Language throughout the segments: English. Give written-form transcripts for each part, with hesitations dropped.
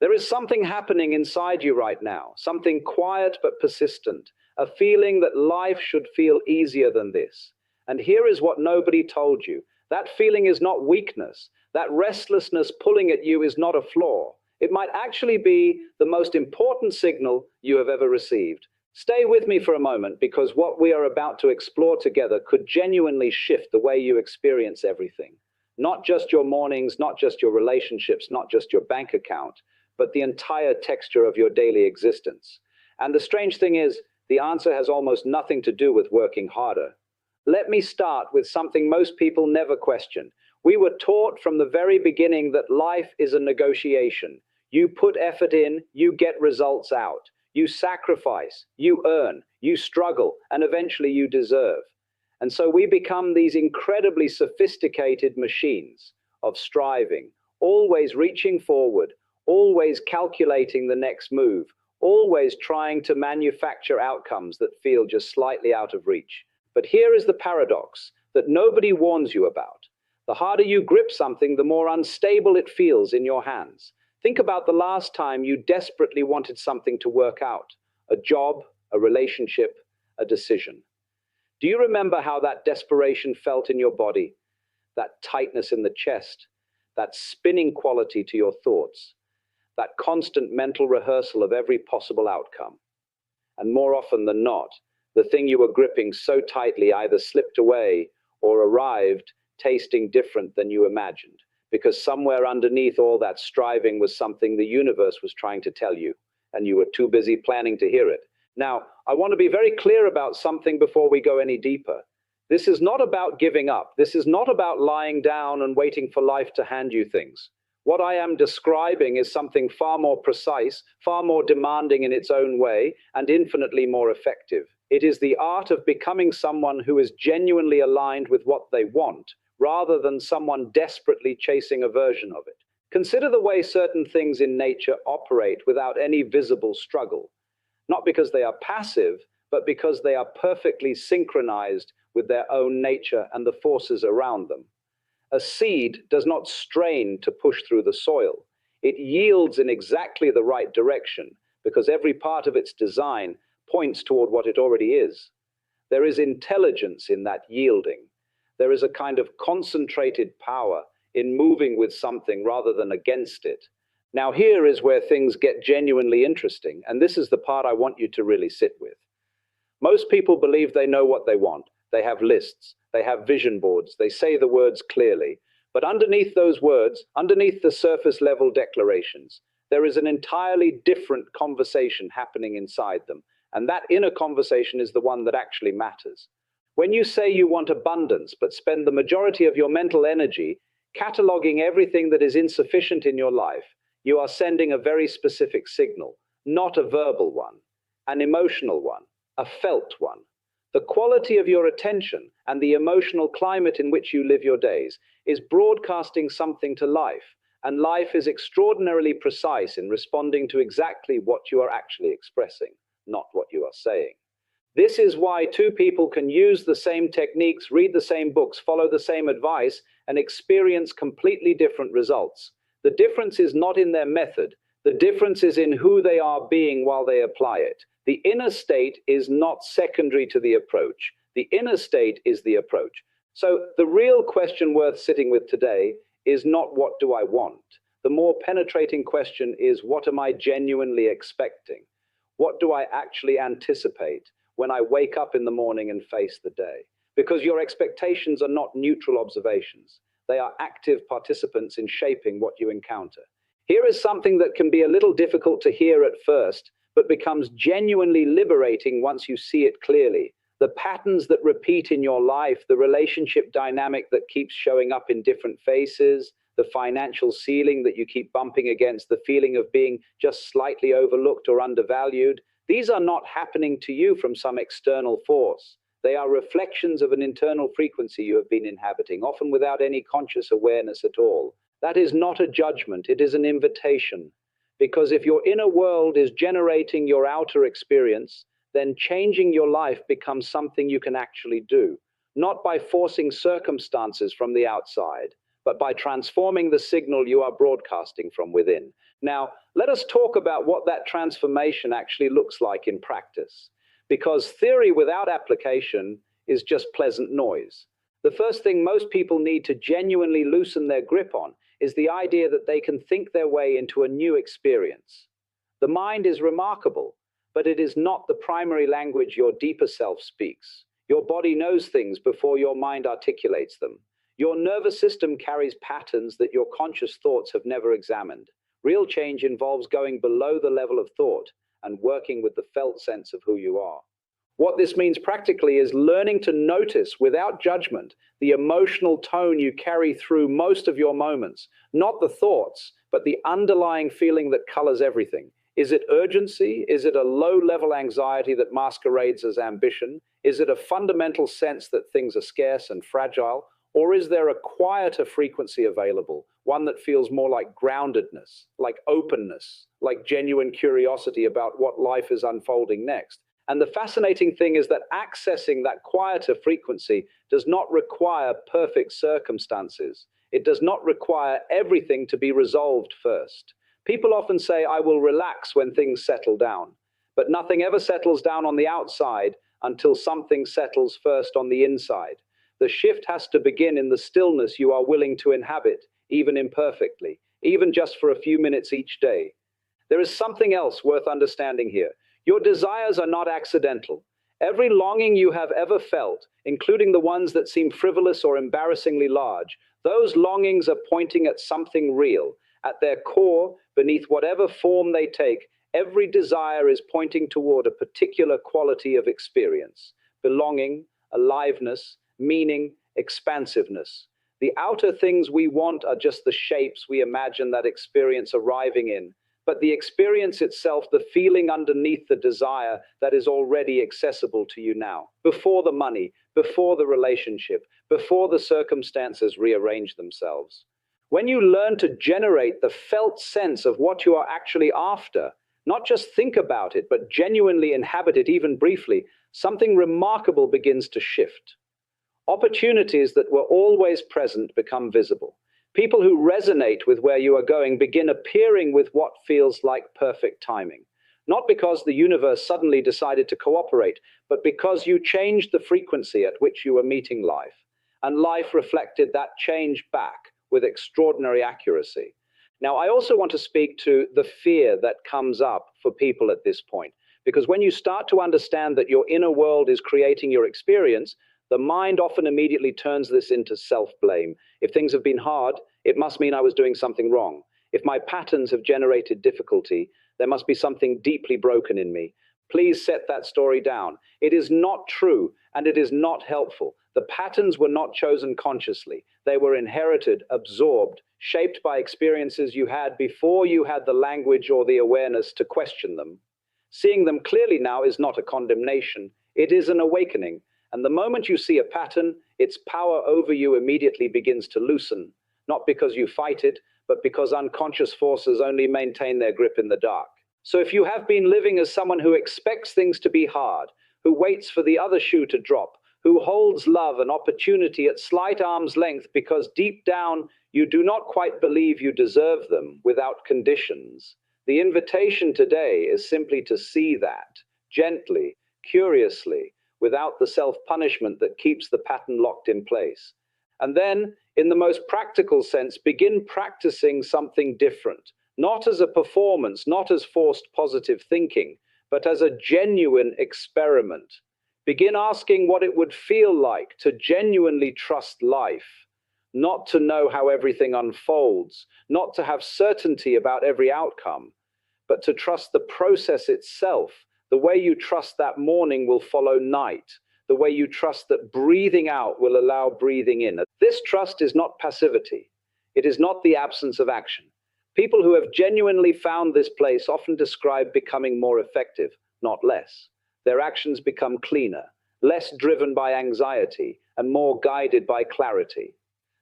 There is something happening inside you right now, something quiet but persistent, a feeling that life should feel easier than this. And here is what nobody told you. That feeling is not weakness. That restlessness pulling at you is not a flaw. It might actually be the most important signal you have ever received. Stay with me for a moment because what we are about to explore together could genuinely shift the way you experience everything. Not just your mornings, not just your relationships, not just your bank account, but the entire texture of your daily existence. And the strange thing is, the answer has almost nothing to do with working harder. Let me start with something most people never question. We were taught from the very beginning that life is a negotiation. You put effort in, you get results out. You sacrifice, you earn, you struggle, and eventually you deserve. And so we become these incredibly sophisticated machines of striving, always reaching forward, always calculating the next move, always trying to manufacture outcomes that feel just slightly out of reach. But here is the paradox that nobody warns you about. The harder you grip something, the more unstable it feels in your hands. Think about the last time you desperately wanted something to work out, a job, a relationship, a decision. Do you remember how that desperation felt in your body? That tightness in the chest, that spinning quality to your thoughts, that constant mental rehearsal of every possible outcome. And more often than not, the thing you were gripping so tightly either slipped away or arrived tasting different than you imagined, because somewhere underneath all that striving was something the universe was trying to tell you, and you were too busy planning to hear it. Now, I want to be very clear about something before we go any deeper. This is not about giving up. This is not about lying down and waiting for life to hand you things. What I am describing is something far more precise, far more demanding in its own way, and infinitely more effective. It is the art of becoming someone who is genuinely aligned with what they want, rather than someone desperately chasing a version of it. Consider the way certain things in nature operate without any visible struggle. Not because they are passive, but because they are perfectly synchronized with their own nature and the forces around them. A seed does not strain to push through the soil. It yields in exactly the right direction because every part of its design points toward what it already is. There is intelligence in that yielding. There is a kind of concentrated power in moving with something rather than against it. Now, here is where things get genuinely interesting, and this is the part I want you to really sit with. Most people believe they know what they want. They have lists, they have vision boards, they say the words clearly. But underneath those words, underneath the surface level declarations, there is an entirely different conversation happening inside them. And that inner conversation is the one that actually matters. When you say you want abundance, but spend the majority of your mental energy cataloging everything that is insufficient in your life, you are sending a very specific signal, not a verbal one, an emotional one, a felt one. The quality of your attention and the emotional climate in which you live your days is broadcasting something to life, and life is extraordinarily precise in responding to exactly what you are actually expressing, not what you are saying. This is why two people can use the same techniques, read the same books, follow the same advice, and experience completely different results. The difference is not in their method. The difference is in who they are being while they apply it. The inner state is not secondary to the approach. The inner state is the approach. So the real question worth sitting with today is not what do I want? The more penetrating question is what am I genuinely expecting? What do I actually anticipate when I wake up in the morning and face the day? Because your expectations are not neutral observations. They are active participants in shaping what you encounter. Here is something that can be a little difficult to hear at first, but becomes genuinely liberating once you see it clearly. The patterns that repeat in your life, the relationship dynamic that keeps showing up in different faces, the financial ceiling that you keep bumping against, the feeling of being just slightly overlooked or undervalued, these are not happening to you from some external force. They are reflections of an internal frequency you have been inhabiting, often without any conscious awareness at all. That is not a judgment, it is an invitation. Because if your inner world is generating your outer experience, then changing your life becomes something you can actually do, not by forcing circumstances from the outside, but by transforming the signal you are broadcasting from within. Now, Let us talk about what that transformation actually looks like in practice. Because theory without application is just pleasant noise. The first thing most people need to genuinely loosen their grip on is the idea that they can think their way into a new experience. The mind is remarkable, but it is not the primary language your deeper self speaks. Your body knows things before your mind articulates them. Your nervous system carries patterns that your conscious thoughts have never examined. Real change involves going below the level of thought and working with the felt sense of who you are. What this means practically is learning to notice without judgment the emotional tone you carry through most of your moments, not the thoughts, but the underlying feeling that colors everything. Is it urgency? Is it a low-level anxiety that masquerades as ambition? Is it a fundamental sense that things are scarce and fragile? Or is there a quieter frequency available, one that feels more like groundedness, like openness, like genuine curiosity about what life is unfolding next? And the fascinating thing is that accessing that quieter frequency does not require perfect circumstances. It does not require everything to be resolved first. People often say, I will relax when things settle down. But nothing ever settles down on the outside until something settles first on the inside. The shift has to begin in the stillness you are willing to inhabit, even imperfectly, even just for a few minutes each day. There is something else worth understanding here. Your desires are not accidental. Every longing you have ever felt, including the ones that seem frivolous or embarrassingly large, those longings are pointing at something real. At their core, beneath whatever form they take, every desire is pointing toward a particular quality of experience: belonging, aliveness, meaning, expansiveness. The outer things we want are just the shapes we imagine that experience arriving in. But the experience itself, the feeling underneath the desire, that is already accessible to you now. Before the money, before the relationship, before the circumstances rearrange themselves. When you learn to generate the felt sense of what you are actually after, not just think about it, but genuinely inhabit it even briefly, something remarkable begins to shift. Opportunities that were always present become visible. People who resonate with where you are going begin appearing with what feels like perfect timing. Not because the universe suddenly decided to cooperate, but because you changed the frequency at which you were meeting life. And life reflected that change back with extraordinary accuracy. Now, I also want to speak to the fear that comes up for people at this point. Because when you start to understand that your inner world is creating your experience, the mind often immediately turns this into self-blame. If things have been hard, it must mean I was doing something wrong. If my patterns have generated difficulty, there must be something deeply broken in me. Please set that story down. It is not true, and it is not helpful. The patterns were not chosen consciously. They were inherited, absorbed, shaped by experiences you had before you had the language or the awareness to question them. Seeing them clearly now is not a condemnation. It is an awakening. And the moment you see a pattern, its power over you immediately begins to loosen, not because you fight it, but because unconscious forces only maintain their grip in the dark. So if you have been living as someone who expects things to be hard, who waits for the other shoe to drop, who holds love and opportunity at slight arm's length because deep down you do not quite believe you deserve them without conditions, the invitation today is simply to see that, gently, curiously, without the self-punishment that keeps the pattern locked in place. And then, in the most practical sense, begin practicing something different, not as a performance, not as forced positive thinking, but as a genuine experiment. Begin asking what it would feel like to genuinely trust life, not to know how everything unfolds, not to have certainty about every outcome, but to trust the process itself. The way you trust that morning will follow night. The way you trust that breathing out will allow breathing in. This trust is not passivity. It is not the absence of action. People who have genuinely found this place often describe becoming more effective, not less. Their actions become cleaner, less driven by anxiety, and more guided by clarity.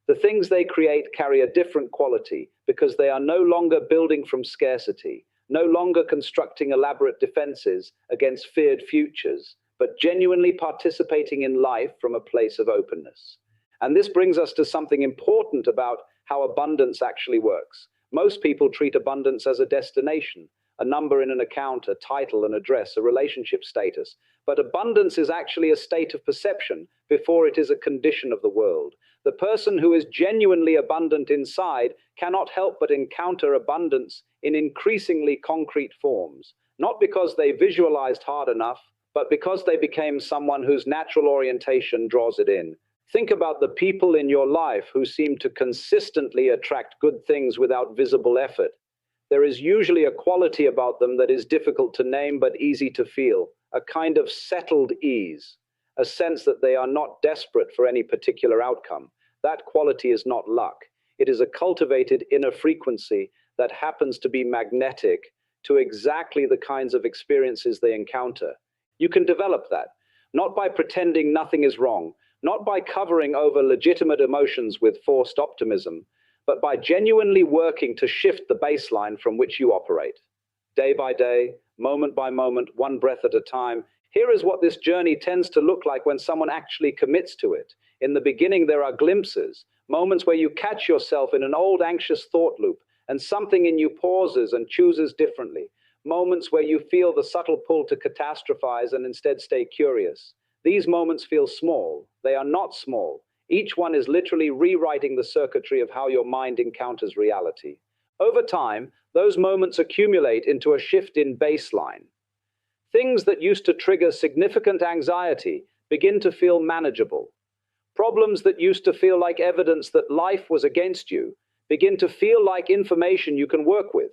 The things they create carry a different quality because they are no longer building from scarcity, no longer constructing elaborate defenses against feared futures, but genuinely participating in life from a place of openness. And this brings us to something important about how abundance actually works. Most people treat abundance as a destination, a number in an account, a title, an address, a relationship status. But abundance is actually a state of perception before it is a condition of the world. The person who is genuinely abundant inside cannot help but encounter abundance in increasingly concrete forms, not because they visualized hard enough, but because they became someone whose natural orientation draws it in. Think about the people in your life who seem to consistently attract good things without visible effort. There is usually a quality about them that is difficult to name but easy to feel, a kind of settled ease, a sense that they are not desperate for any particular outcome. That quality is not luck. It is a cultivated inner frequency that happens to be magnetic to exactly the kinds of experiences they encounter. You can develop that, not by pretending nothing is wrong, not by covering over legitimate emotions with forced optimism, but by genuinely working to shift the baseline from which you operate. Day by day, moment by moment, one breath at a time, here is what this journey tends to look like when someone actually commits to it. In the beginning, there are glimpses, moments where you catch yourself in an old anxious thought loop, and something in you pauses and chooses differently. Moments where you feel the subtle pull to catastrophize and instead stay curious. These moments feel small. They are not small. Each one is literally rewriting the circuitry of how your mind encounters reality. Over time, those moments accumulate into a shift in baseline. Things that used to trigger significant anxiety begin to feel manageable. Problems that used to feel like evidence that life was against you begin to feel like information you can work with.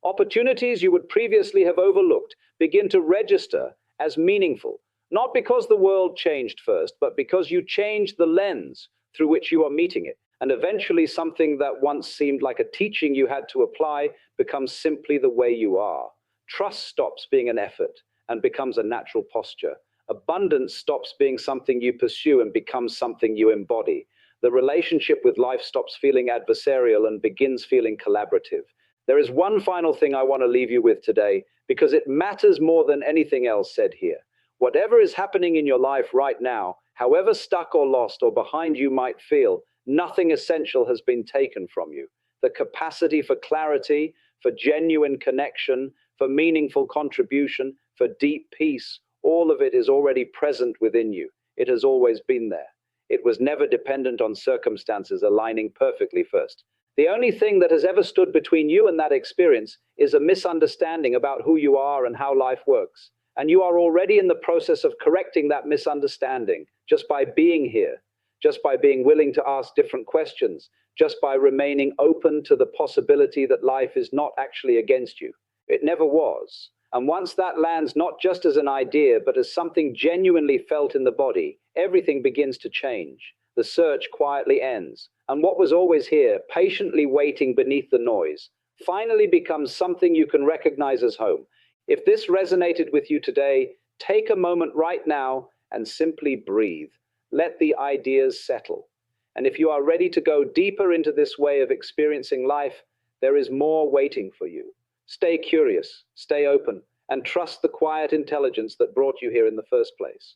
Opportunities you would previously have overlooked begin to register as meaningful, not because the world changed first, but because you changed the lens through which you are meeting it. And eventually, something that once seemed like a teaching you had to apply becomes simply the way you are. Trust stops being an effort and becomes a natural posture. Abundance stops being something you pursue and becomes something you embody. The relationship with life stops feeling adversarial and begins feeling collaborative. There is one final thing I want to leave you with today, because it matters more than anything else said here. Whatever is happening in your life right now, however stuck or lost or behind you might feel, nothing essential has been taken from you. The capacity for clarity, for genuine connection, for meaningful contribution, for deep peace, all of it is already present within you. It has always been there. It was never dependent on circumstances aligning perfectly first. The only thing that has ever stood between you and that experience is a misunderstanding about who you are and how life works. And you are already in the process of correcting that misunderstanding just by being here, just by being willing to ask different questions, just by remaining open to the possibility that life is not actually against you. It never was. And once that lands not just as an idea, but as something genuinely felt in the body, everything begins to change. The search quietly ends. And what was always here, patiently waiting beneath the noise, finally becomes something you can recognize as home. If this resonated with you today, take a moment right now and simply breathe. Let the ideas settle. And if you are ready to go deeper into this way of experiencing life, there is more waiting for you. Stay curious, stay open, and trust the quiet intelligence that brought you here in the first place.